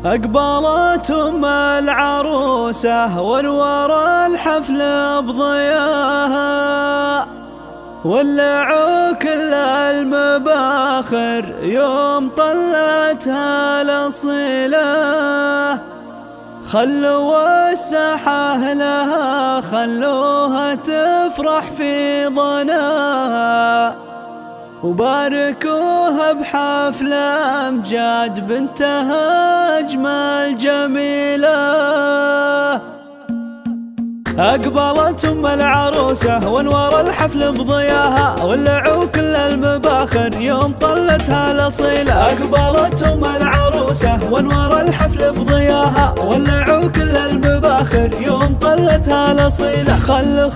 أقبلت أم العروسة وانور الحفل بضياها، ولعوا كل المباخر يوم طلتها الأصيلة. خلوا الساحة لها، خلوها تفرح في ظناها، وباركوها بحفل أمجاد بنتها أجمل جميلة. أقبلت أم العروسة وانور الحفل بضياها، ولعوا كل المباخر يوم طلتها الأصيلة. أقبلت أم العروسة وانور الحفل بضياها، ولعوا كل المباخر يوم طلتها الأصيلة. خلوا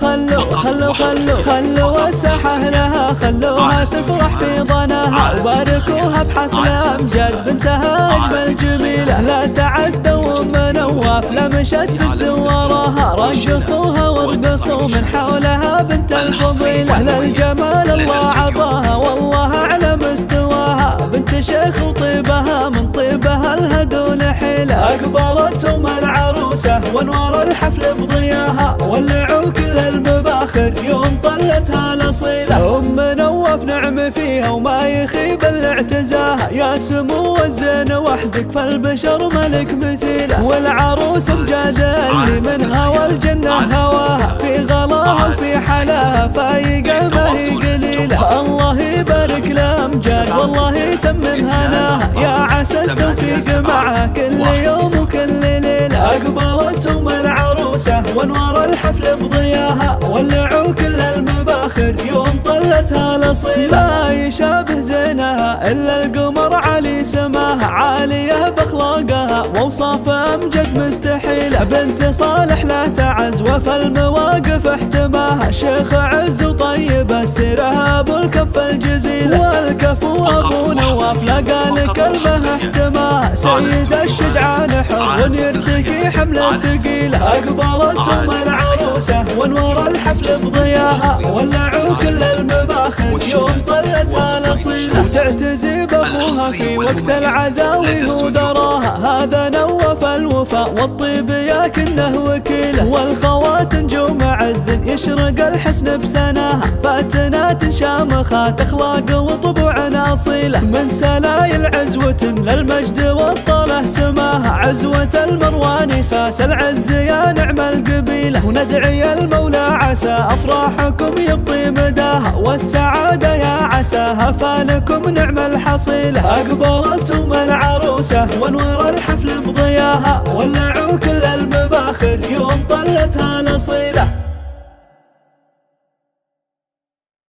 الساحة لها، خلوها تفرح في ظناها، وباركوها بحفل أمجاد بنتها أجمل جميلة. لا تعدوا أم نواف لمشت في زوارها، رقصوها وارقصوا من حولها بنت الفضيلة. للجمال الله عطاها والله أعلى مستواها، بنت شيخ وطيبها من طيبها الهدو نحيلة. أقبلت أم العروسة وانور الحفل بضياها، ولعوا كل المباخر يوم طلتها الأصيلة. أم نواف نعم فيها وما يخيب الاعتزاها، يا سمو الزين وحدك فالبشر ملك مثيله. والعروس مجادة اللي منها والجنة هواها، في غلاها وفي حلاها فايقة ما هي قليلة. الله يبارك لأمجاد والله يتمم هناها، يا عسى التوفيق معها كل يوم وكل ليلة. أقبلت أم العروسة وانور الحفل بضياها، ولعوا كل المباخر يوم طلتها الأصيلة. لا يشابه زينها إلا القمر علي سماها، عالية بأخلاقها وأوصاف أمجد مستحيلة. بنت صالح لا تعز وفي المواقف احتماها، شيخ عز وطيبة سيرها أبو الكف الجزيلة. والكفو أبو نواف لقى لكلمه احتماها، سيد الشجعان حر يرتقي حمل ثقيلة. أقبلت أم العروسة وانور الحفل بضياها، ولعوا كل المباخر يوم طلتها الأصيلة. وتعتزي بأخوها في وقت العزاوي ودراها، هذا نوف الوفاء والطيب ياكنه وكيله. والخوات نجوم عز يشرق الحسن بسناها، فاتنات شامخات أخلاق وطبوع أصيلة. من سلايل عزوة للمجد والطله سماها، عزوة المرواني ساس العز يا نعم القبيلة. وندعي المولى عسى أفراحكم يبطي مداها، والسعادة يا عساها فانكم نعم الحصيلة. أقبلت أم العروسة وانور الحفل بضياها، ولعوا كل المباخر يوم طلتها الأصيلة.